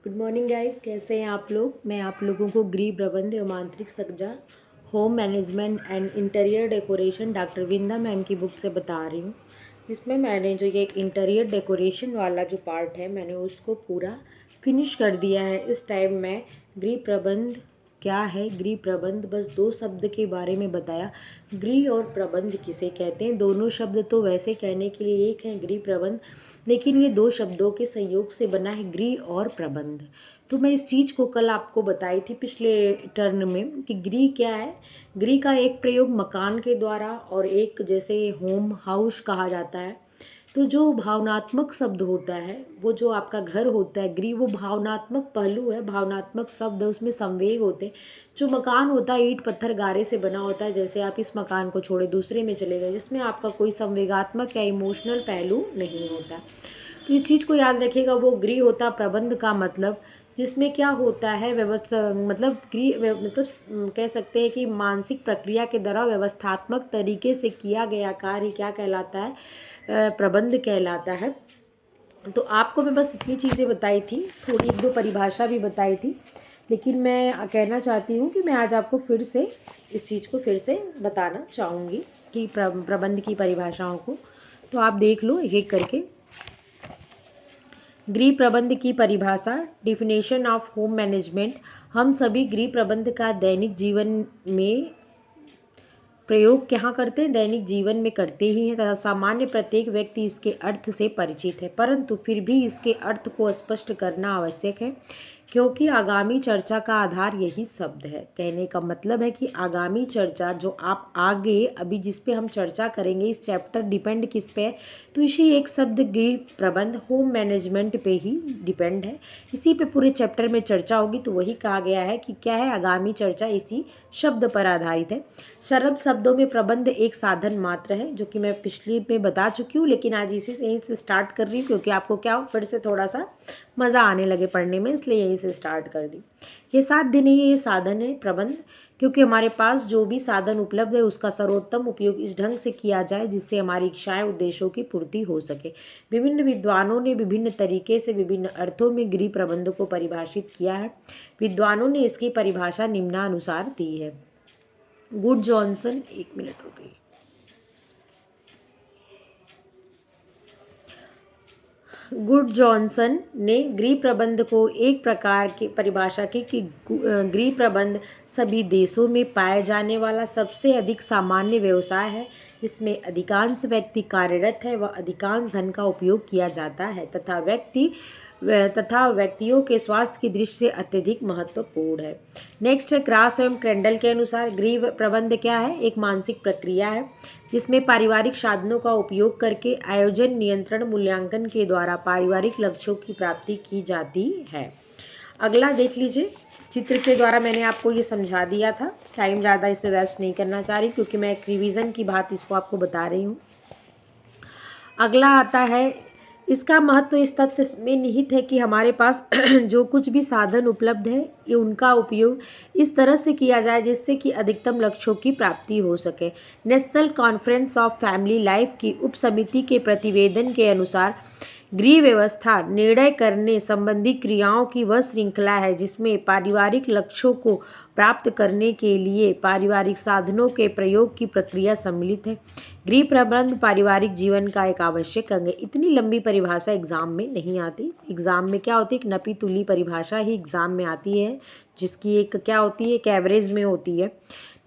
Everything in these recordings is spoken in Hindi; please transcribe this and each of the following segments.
गुड मॉर्निंग गाइस, कैसे हैं आप लोग। मैं आप लोगों को गृह प्रबंध एवं आंतरिक सज्जा, home management and interior decoration doctor Vinda ma'am की बुक से बता रही हूँ। जिसमें मैंने जो ये इंटीरियर डेकोरेशन वाला जो पार्ट है मैंने उसको पूरा फिनिश कर दिया है। इस टाइम मैं गृह प्रबंध क्या है, गृह प्रबंध बस 2 शब्द के बारे में बताया। गृह और प्रबंध किसे कहते हैं, दोनों शब्द तो वैसे कहने के लिए एक है गृह प्रबंध, लेकिन ये 2 शब्दों के संयोग से बना है गृह और प्रबंध। तो मैं इस चीज़ को कल आपको बताई थी पिछले टर्न में कि गृह क्या है। गृह का एक प्रयोग मकान के द्वारा और एक जैसे होम हाउस कहा जाता है। तो जो भावनात्मक शब्द होता है, वो जो आपका घर होता है गृह, वो भावनात्मक पहलू है, भावनात्मक शब्द है, उसमें संवेग होते हैं। जो मकान होता है ईंट पत्थर गारे से बना होता है, जैसे आप इस मकान को छोड़े दूसरे में चले गए जिसमें आपका कोई संवेगात्मक या इमोशनल पहलू नहीं होता। तो इस चीज़ को याद रखिएगा, वो गृह होता प्रबंध का मतलब, जिसमें क्या होता है व्यवस्था, मतलब मतलब कह सकते हैं कि मानसिक प्रक्रिया के द्वारा व्यवस्थात्मक तरीके से किया गया कार्य क्या कहलाता है, प्रबंध कहलाता है। तो आपको मैं बस इतनी चीज़ें बताई थी, थोड़ी 1-2 परिभाषा भी बताई थी, लेकिन मैं कहना चाहती हूँ कि मैं आज आपको फिर से इस चीज़ को फिर से बताना चाहूँगी कि प्रबंध की परिभाषाओं को। तो आप देख लो एक एक करके। गृह प्रबंध की परिभाषा, डिफिनेशन ऑफ होम मैनेजमेंट। हम सभी गृह प्रबंध का दैनिक जीवन में प्रयोग कहाँ करते हैं, दैनिक जीवन में करते ही हैं तथा सामान्य प्रत्येक व्यक्ति इसके अर्थ से परिचित है, परंतु फिर भी इसके अर्थ को स्पष्ट करना आवश्यक है क्योंकि आगामी चर्चा का आधार यही शब्द है। कहने का मतलब है कि आगामी चर्चा जो आप आगे अभी जिस पे हम चर्चा करेंगे, इस चैप्टर डिपेंड किस पे है, तो इसी एक शब्द गृह प्रबंध होम मैनेजमेंट पे ही डिपेंड है। इसी पे पूरे चैप्टर में चर्चा होगी। तो वही कहा गया है कि क्या है, आगामी चर्चा इसी शब्द पर आधारित है। सरल शब्दों में प्रबंध एक साधन मात्र है, जो कि मैं पिछली में बता चुकी हूँ, लेकिन आज इसी से यहीं से स्टार्ट कर रही हूँ क्योंकि आपको क्या हो, फिर से थोड़ा सा मज़ा आने लगे पढ़ने में, इसलिए यहीं से स्टार्ट कर दी। ये साध्य नहीं है, ये साधन है प्रबंध, क्योंकि हमारे पास जो भी साधन उपलब्ध है उसका सर्वोत्तम उपयोग इस ढंग से किया जाए जिससे हमारी इच्छाएं उद्देश्यों की पूर्ति हो सके। विभिन्न विद्वानों ने विभिन्न तरीके से विभिन्न अर्थों में गृह प्रबंध को परिभाषित किया है। विद्वानों ने इसकी परिभाषा निम्नानुसार दी है। गुड जॉनसन, 1 मिनट रुकिए। गुड जॉनसन ने गृह प्रबंध को एक प्रकार की परिभाषा की कि गृह प्रबंध सभी देशों में पाए जाने वाला सबसे अधिक सामान्य व्यवसाय है जिसमें अधिकांश व्यक्ति कार्यरत है व अधिकांश धन का उपयोग किया जाता है तथा व्यक्तियों के स्वास्थ्य की दृष्टि से अत्यधिक महत्वपूर्ण है। नेक्स्ट है, क्रास एवं क्रेंडल के अनुसार गृह प्रबंध क्या है, एक मानसिक प्रक्रिया है जिसमें पारिवारिक साधनों का उपयोग करके आयोजन, नियंत्रण, मूल्यांकन के द्वारा पारिवारिक लक्ष्यों की प्राप्ति की जाती है। अगला देख लीजिए, चित्र के द्वारा मैंने आपको ये समझा दिया था, टाइम ज़्यादा इस पर वेस्ट नहीं करना चाह रही क्योंकि मैं एक रिवीजन की बात इसको आपको बता रही हूँ। अगला आता है, इसका महत्व इस तथ्य में निहित है कि हमारे पास जो कुछ भी साधन उपलब्ध है ये उनका उपयोग इस तरह से किया जाए जिससे कि अधिकतम लक्ष्यों की प्राप्ति हो सके। National conference of family life की उप समिति के प्रतिवेदन के अनुसार गृह व्यवस्था निर्णय करने संबंधी क्रियाओं की वह श्रृंखला है जिसमें पारिवारिक लक्ष्यों को प्राप्त करने के लिए पारिवारिक साधनों के प्रयोग की प्रक्रिया सम्मिलित है। गृह प्रबंध पारिवारिक जीवन का एक आवश्यक अंग है। इतनी लंबी परिभाषा एग्जाम में नहीं आती। एग्जाम में क्या होती है, एक नपी तुली परिभाषा ही एग्जाम में आती है जिसकी एक क्या होती है, एक एवरेज में होती है।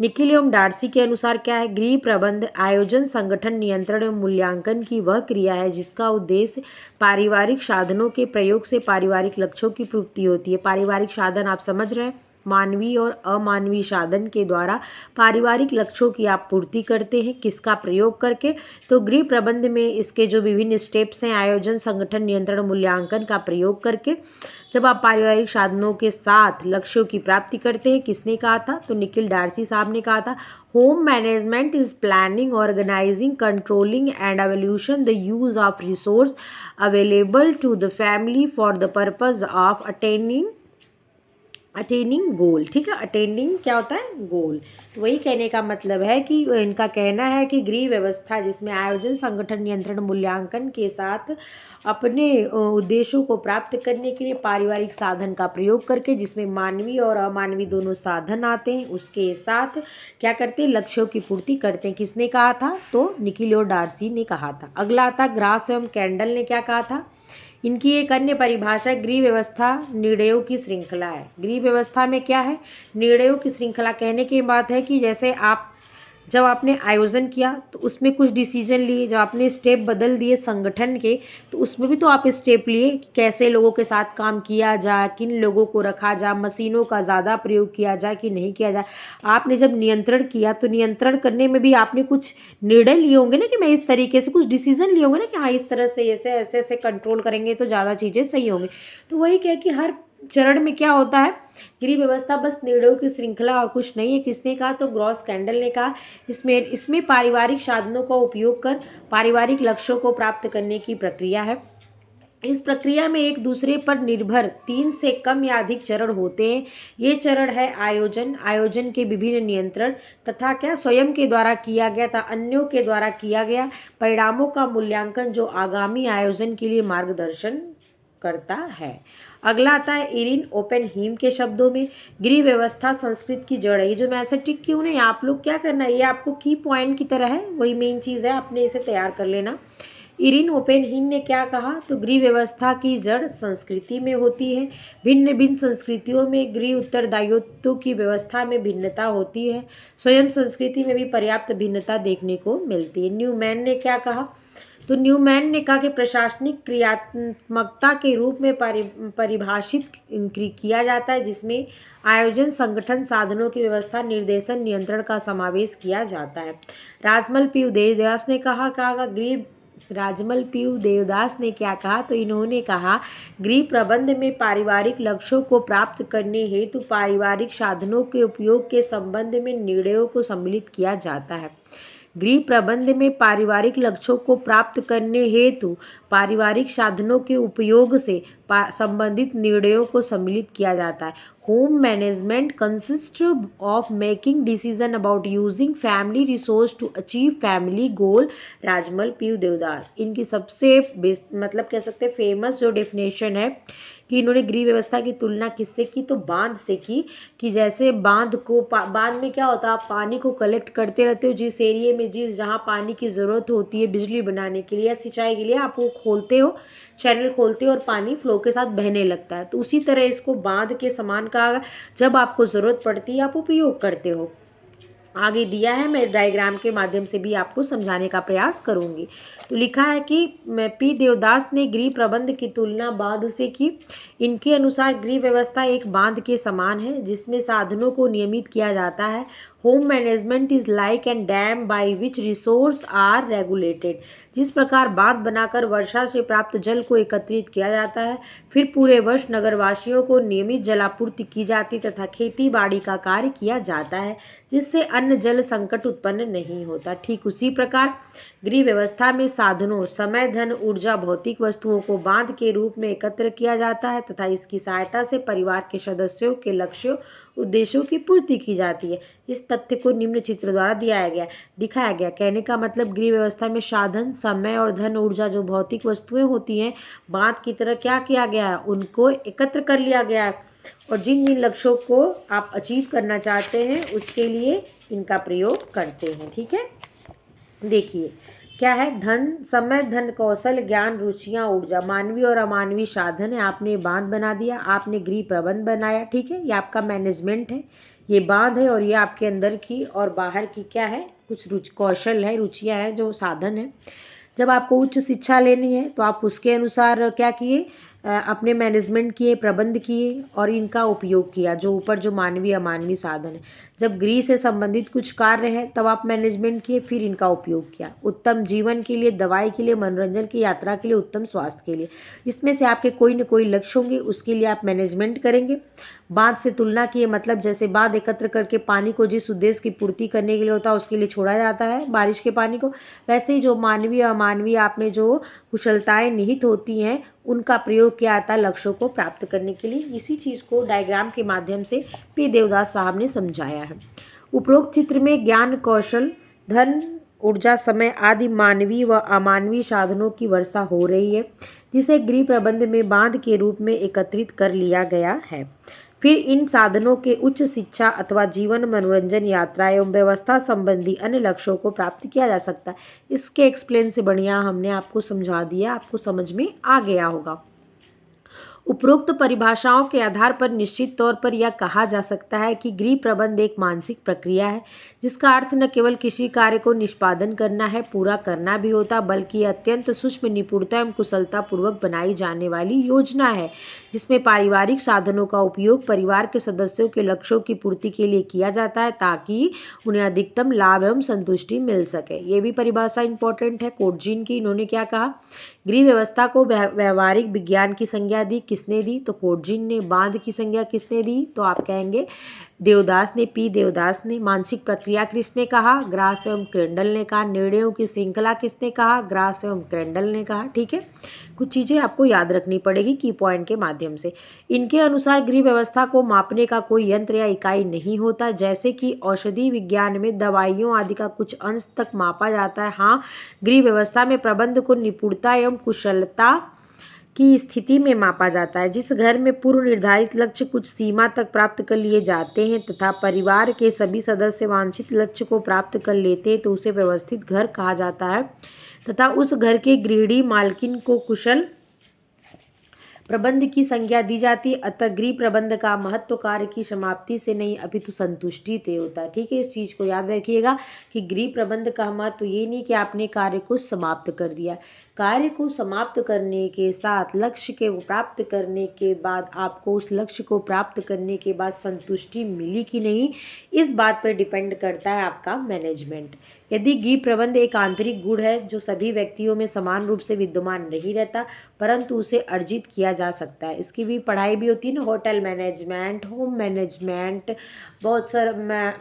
निखिल एवं डार्सी के अनुसार क्या है, गृह प्रबंध आयोजन, संगठन, नियंत्रण एवं मूल्यांकन की वह क्रिया है जिसका उद्देश्य पारिवारिक साधनों के प्रयोग से पारिवारिक लक्ष्यों की पूर्ति होती है। पारिवारिक साधन आप समझ रहे हैं, मानवीय और अमानवीय साधन के द्वारा पारिवारिक लक्ष्यों की आप पूर्ति करते हैं, किसका प्रयोग करके, तो गृह प्रबंध में इसके जो विभिन्न स्टेप्स हैं, आयोजन, संगठन, नियंत्रण, मूल्यांकन का प्रयोग करके जब आप पारिवारिक साधनों के साथ लक्ष्यों की प्राप्ति करते हैं। किसने कहा था, तो निखिल डार्सी साहब ने कहा था, home management is planning, organising, controlling and evolution the use of resource available to the family for the purpose of attaining attaining goal, ठीक है। अटेनिंग क्या होता है? गोल। तो वही कहने का मतलब है कि इनका कहना है कि गृह व्यवस्था जिसमें आयोजन, संगठन, नियंत्रण, मूल्यांकन के साथ अपने उद्देश्यों को प्राप्त करने के लिए पारिवारिक साधन का प्रयोग करके, जिसमें मानवीय और अमानवीय दोनों साधन आते हैं, उसके साथ क्या करते हैं? लक्ष्यों की पूर्ति करते हैं। किसने कहा था? तो निकोलो डार्सी ने कहा था। अगला आता ग्रास एवं कैंडल ने क्या कहा था? इनकी एक अन्य परिभाषा गृह व्यवस्था निर्णयों की श्रृंखला है। गृह व्यवस्था में क्या है? निर्णयों की श्रृंखला। कहने की बात है कि जैसे आप जब आपने आयोजन किया तो उसमें कुछ डिसीजन लिए, जब आपने स्टेप बदल दिए संगठन के तो उसमें भी तो आप स्टेप लिए कि कैसे लोगों के साथ काम किया जाए, किन लोगों को रखा जाए, मशीनों का ज़्यादा प्रयोग किया जाए कि नहीं किया जाए। आपने जब नियंत्रण किया तो नियंत्रण करने में भी आपने कुछ निर्णय लिए होंगे ना कि मैं इस तरीके से, कुछ डिसीजन लिए होंगे ना कि हाँ इस तरह से ऐसे ऐसे ऐसे कंट्रोल करेंगे तो ज़्यादा चीज़ें सही होंगी। तो वही क्या कि हर चरण में क्या होता है? गृह व्यवस्था बस निर्णयों की श्रृंखला और कुछ नहीं है। किसने कहा? तो ग्रॉस कैंडल ने कहा। इसमें पारिवारिक साधनों का उपयोग कर पारिवारिक लक्ष्यों को प्राप्त करने की प्रक्रिया है। इस प्रक्रिया में एक दूसरे पर निर्भर 3 से कम या अधिक चरण होते हैं। ये चरण है आयोजन, आयोजन के विभिन्न नियंत्रण तथा क्या स्वयं के द्वारा किया गया तथा अन्यों के द्वारा किया गया परिणामों का मूल्यांकन जो आगामी आयोजन के लिए मार्गदर्शन करता है। अगला आता है इरिन ओपेनहीम के शब्दों में गृह व्यवस्था संस्कृत की जड़ है। ये जो मैं ऐसे टिक क्यों नहीं, आप लोग क्या करना है, ये आपको की पॉइंट की तरह है, वही मेन चीज़ है, आपने इसे तैयार कर लेना। इरिन ओपेनहीम ने क्या कहा? तो गृह व्यवस्था की जड़ संस्कृति में होती है। भिन्न भिन्न संस्कृतियों में गृह उत्तरदायित्वों की व्यवस्था में भिन्नता होती है। स्वयं संस्कृति में भी पर्याप्त भिन्नता देखने को मिलती है। न्यूमैन ने क्या कहा? तो न्यूमैन ने कहा कि प्रशासनिक क्रियात्मकता के रूप में परिभाषित किया जाता है जिसमें आयोजन, संगठन, साधनों की व्यवस्था, निर्देशन, नियंत्रण का समावेश किया जाता है। राजमल पी देवदास ने कहा गृह राजमल पी देवदास ने क्या कहा? तो इन्होंने कहा गृह प्रबंध में पारिवारिक लक्ष्यों को प्राप्त करने हेतु पारिवारिक साधनों के उपयोग के संबंध में निर्णयों को सम्मिलित किया जाता है। गृह प्रबंध में पारिवारिक लक्ष्यों को प्राप्त करने हेतु पारिवारिक साधनों के उपयोग से संबंधित निर्णयों को सम्मिलित किया जाता है। Home management consist of making decision about using family resource to achieve family goal. Rajmal P Devadas, इनकी सबसे मतलब कह सकते हैं फेमस जो डेफिनेशन है कि इन्होंने गृह व्यवस्था की तुलना किससे की? तो बांध से की। कि जैसे बांध में क्या होता है? आप पानी को कलेक्ट करते रहते हो, जिस एरिया में जहाँ पानी की ज़रूरत होती है बिजली बनाने के लिए या सिंचाई के लिए, आप वो खोलते हो, चैनल खोलते हो और पानी फ्लो के साथ बहने लगता है। तो उसी तरह इसको बांध के समान का जब आपको ज़रूरत पड़ती है आप उपयोग करते हो। आगे दिया है, मैं डायग्राम के माध्यम से भी आपको समझाने का प्रयास करूंगी। तो लिखा है कि पी देवदास ने गृह प्रबंध की तुलना बांध से की। इनके अनुसार गृह व्यवस्था एक बांध के समान है जिसमें साधनों को नियमित किया जाता है। Home management is like an dam by which resource are regulated. जिस प्रकार बांध बनाकर वर्षा से प्राप्त जल को एकत्रित किया जाता है, फिर पूरे वर्ष नगरवासियों को नियमित जलापूर्ति की जाती तथा खेती बाड़ी का कार्य किया जाता है जिससे अन्न जल संकट उत्पन्न नहीं होता, ठीक उसी प्रकार गृह व्यवस्था में साधनों, समय, धन, ऊर्जा, भौतिक वस्तुओं को बांध के रूप में एकत्र किया जाता है तथा इसकी सहायता से परिवार के सदस्यों के लक्ष्यों, उद्देश्यों की पूर्ति की जाती है। इस तथ्य को निम्न चित्र द्वारा दिखाया गया। कहने का मतलब गृह व्यवस्था में साधन, समय और धन, ऊर्जा जो भौतिक वस्तुएं होती हैं बांध की तरह क्या किया गया है? उनको एकत्र कर लिया गया है और जिन जिन लक्ष्यों को आप अचीव करना चाहते हैं उसके लिए इनका प्रयोग करते हैं। ठीक है, देखिए क्या है? धन, समय, धन, कौशल, ज्ञान, रुचियाँ, ऊर्जा, मानवीय और अमानवीय साधन है। आपने बांध बना दिया, आपने गृह प्रबंध बनाया। ठीक है, ये आपका मैनेजमेंट है, ये बांध है और ये आपके अंदर की और बाहर की क्या है? कुछ कौशल है, रुचियाँ है, जो साधन है। जब आपको उच्च शिक्षा लेनी है तो आप उसके अनुसार क्या किए? अपने मैनेजमेंट किए, प्रबंध किए और इनका उपयोग किया, जो ऊपर जो मानवीय अमानवीय साधन है। जब गृह से संबंधित कुछ कार्य है तब आप मैनेजमेंट किए, फिर इनका उपयोग किया उत्तम जीवन के लिए, दवाई के लिए, मनोरंजन की यात्रा के लिए, उत्तम स्वास्थ्य के लिए। इसमें से आपके कोई न कोई लक्ष्य होंगे, उसके लिए आप मैनेजमेंट करेंगे। बांध से तुलना किए, मतलब जैसे बांध एकत्र करके पानी को जिस उद्देश्य की पूर्ति करने के लिए होता है उसके लिए छोड़ा जाता है बारिश के पानी को, वैसे ही जो मानवीय अमानवीय आपने जो कुशलताएं निहित होती हैं उनका प्रयोग किया जाता है लक्ष्यों को प्राप्त करने के लिए। इसी चीज़ को डायग्राम के माध्यम से पी देवदास साहब ने समझाया है। उपरोक्त चित्र में ज्ञान, कौशल, धन, ऊर्जा, समय आदि मानवीय व अमानवीय साधनों की वर्षा हो रही है, जिसे गृह प्रबंध में बांध के रूप में एकत्रित कर लिया गया है। फिर इन साधनों के उच्च शिक्षा अथवा जीवन, मनोरंजन, यात्रा एवं व्यवस्था संबंधी अन्य लक्ष्यों को प्राप्त किया जा सकता है। इसके एक्सप्लेन से बढ़िया हमने आपको समझा दिया, आपको समझ में आ गया होगा। उपरोक्त परिभाषाओं के आधार पर निश्चित तौर पर यह कहा जा सकता है कि गृह प्रबंध एक मानसिक प्रक्रिया है, जिसका अर्थ न केवल किसी कार्य को निष्पादन करना है, पूरा करना भी होता, बल्कि अत्यंत सूक्ष्म निपुणता एवं कुशलता पूर्वक बनाई जाने वाली योजना है, जिसमें पारिवारिक साधनों का उपयोग परिवार के सदस्यों के लक्ष्यों की पूर्ति के लिए किया जाता है, ताकि उन्हें अधिकतम लाभ एवं संतुष्टि मिल सके। ये भी परिभाषा इंपॉर्टेंट है कोटजिन की। इन्होंने क्या कहा, गृह व्यवस्था को व्यवहारिक विज्ञान की संज्ञा दी। किसने दी? तो कोटजिन ने। बांध की संज्ञा किसने दी? तो आप कहेंगे देवदास ने, पी देवदास ने। मानसिक प्रक्रिया किसने कहा? ग्रास एवं क्रेंडल ने कहा। निर्णयों की श्रृंखला किसने कहा? ग्रास एवं क्रेंडल ने कहा। ठीक है, कुछ चीज़ें आपको याद रखनी पड़ेगी की पॉइंट के माध्यम से। इनके अनुसार गृह व्यवस्था को मापने का कोई यंत्र या इकाई नहीं होता, जैसे कि औषधि विज्ञान में दवाइयों आदि का कुछ अंश तक मापा जाता है। हाँ, गृह व्यवस्था में प्रबंध को निपुणता एवं कुशलता की स्थिति में मापा जाता है। जिस घर में पूर्व निर्धारित लक्ष्य कुछ सीमा तक प्राप्त कर लिए जाते हैं तथा परिवार के सभी सदस्य वांछित लक्ष्य को प्राप्त कर लेते हैं, तो उसे व्यवस्थित घर कहा जाता है तथा उस घर के गृहिणी मालकिन को कुशल प्रबंध की संज्ञा दी जाती है। अतः गृह प्रबंध का महत्व कार्य की समाप्ति से नहीं अपितु संतुष्टि से होता है। ठीक है, इस चीज़ को याद रखिएगा कि गृह प्रबंध का महत्व ये नहीं कि आपने कार्य को समाप्त कर दिया। कार्य को समाप्त करने के साथ लक्ष्य के प्राप्त करने के बाद आपको उस लक्ष्य को प्राप्त करने के बाद संतुष्टि मिली कि नहीं, इस बात पर डिपेंड करता है आपका मैनेजमेंट। यदि गृह प्रबंध एक आंतरिक गुण है जो सभी व्यक्तियों में समान रूप से विद्यमान नहीं रहता, परंतु उसे अर्जित किया जा सकता है। इसकी भी पढ़ाई भी होती है ना, होटल मैनेजमेंट, होम मैनेजमेंट, बहुत सारा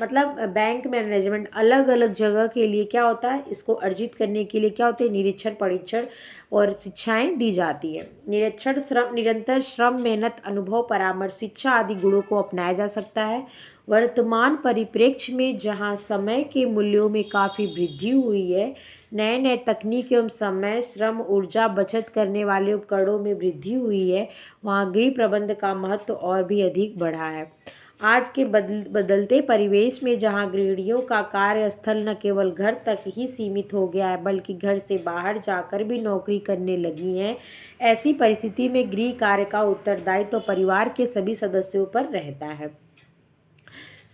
मतलब बैंक मैनेजमेंट, अलग अलग जगह के लिए क्या होता है, इसको अर्जित करने के लिए क्या होते हैं, निरीक्षण, परीक्षण और शिक्षाएं दी जाती है। निरीक्षण, श्रम, निरंतर श्रम, मेहनत, अनुभव, परामर्श, शिक्षा आदि गुणों को अपनाया जा सकता है। वर्तमान परिप्रेक्ष्य में जहां समय के मूल्यों में काफ़ी वृद्धि हुई है, नए नए तकनीक एवं समय, श्रम, ऊर्जा बचत करने वाले उपकरणों में वृद्धि हुई है, वहाँ गृह प्रबंध का महत्व और भी अधिक बढ़ा है। आज के बदलते परिवेश में जहां गृहिणियों का कार्यस्थल न केवल घर तक ही सीमित हो गया है, बल्कि घर से बाहर जाकर भी नौकरी करने लगी हैं, ऐसी परिस्थिति में गृह कार्य का उत्तरदायित्व तो परिवार के सभी सदस्यों पर रहता है।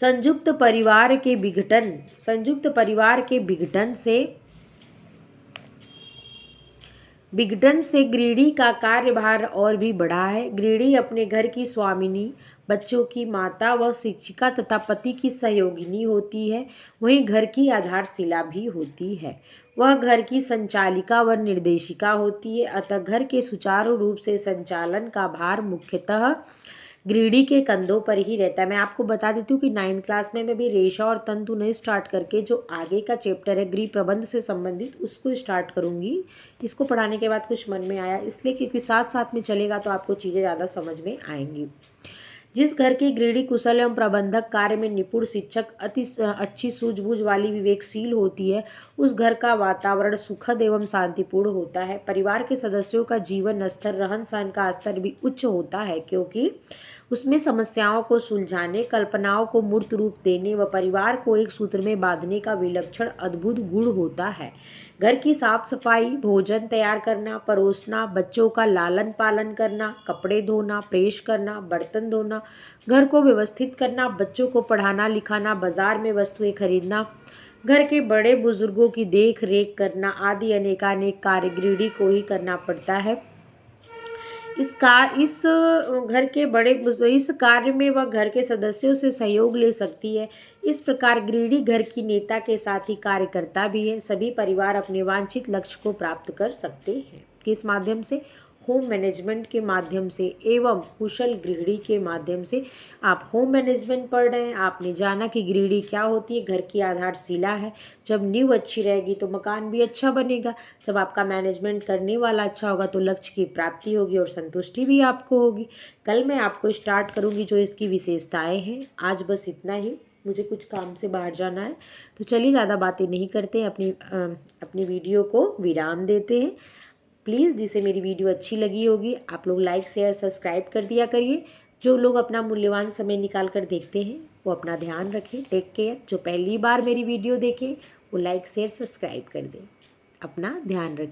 संयुक्त परिवार के विघटन से गृहिणी का कार्यभार और भी बढ़ा है। गृहिणी अपने घर की स्वामिनी, बच्चों की माता व शिक्षिका तथा पति की सहयोगिनी होती है, वहीं घर की आधारशिला भी होती है। वह घर की संचालिका व निर्देशिका होती है। अतः घर के सुचारू रूप से संचालन का भार मुख्यतः गृहिणी के कंधों पर ही रहता है। मैं आपको बता देती हूँ कि 9th क्लास में मैं भी रेशा और तंतु नहीं स्टार्ट करके जो आगे का चैप्टर है गृह प्रबंध से संबंधित उसको स्टार्ट करूँगी। इसको पढ़ाने के बाद कुछ मन में आया इसलिए क्योंकि साथ साथ में चलेगा तो आपको चीज़ें ज़्यादा समझ में आएंगी। जिस घर की गृहिणी कुशल एवं प्रबंधक, कार्य में निपुण, शिक्षक, अच्छी सूझबूझ वाली, विवेकशील होती है, उस घर का वातावरण सुखद एवं शांतिपूर्ण होता है। परिवार के सदस्यों का जीवन स्तर, रहन सहन का स्तर भी उच्च होता है, क्योंकि उसमें समस्याओं को सुलझाने, कल्पनाओं को मूर्त रूप देने व परिवार को एक सूत्र में बांधने का विलक्षण अद्भुत गुण होता है। घर की साफ सफाई, भोजन तैयार करना, परोसना, बच्चों का लालन पालन करना, कपड़े धोना, प्रेस करना, बर्तन धोना, घर को व्यवस्थित करना, बच्चों को पढ़ाना लिखाना, बाजार में वस्तुएं खरीदना, घर के बड़े बुजुर्गों की देख रेख करना आदि अनेकानेक कार्य गृहिणी को ही करना पड़ता है। इस कार्य में वह घर के सदस्यों से सहयोग ले सकती है। इस प्रकार गृहिणी घर की नेता के साथ ही कार्य करता भी है। सभी परिवार अपने वांछित लक्ष्य को प्राप्त कर सकते हैं। किस माध्यम से? होम मैनेजमेंट के माध्यम से एवं कुशल गृहिणी के माध्यम से आप होम मैनेजमेंट पढ़ रहे हैं। आपने जाना कि गृहिणी क्या होती है, घर की आधारशिला है। जब नींव अच्छी रहेगी तो मकान भी अच्छा बनेगा। जब आपका मैनेजमेंट करने वाला अच्छा होगा तो लक्ष्य की प्राप्ति होगी और संतुष्टि भी आपको होगी। कल मैं आपको स्टार्ट करूँगी जो इसकी विशेषताएँ हैं। आज बस इतना ही, मुझे कुछ काम से बाहर जाना है, तो चलिए ज़्यादा बातें नहीं करते, अपनी वीडियो को विराम देते हैं। प्लीज़ जिसे मेरी वीडियो अच्छी लगी होगी आप लोग लाइक शेयर सब्सक्राइब कर दिया करिए। जो लोग अपना मूल्यवान समय निकाल कर देखते हैं वो अपना ध्यान रखें। Take care. जो पहली बार मेरी वीडियो देखें वो लाइक शेयर सब्सक्राइब कर दें। अपना ध्यान रखें।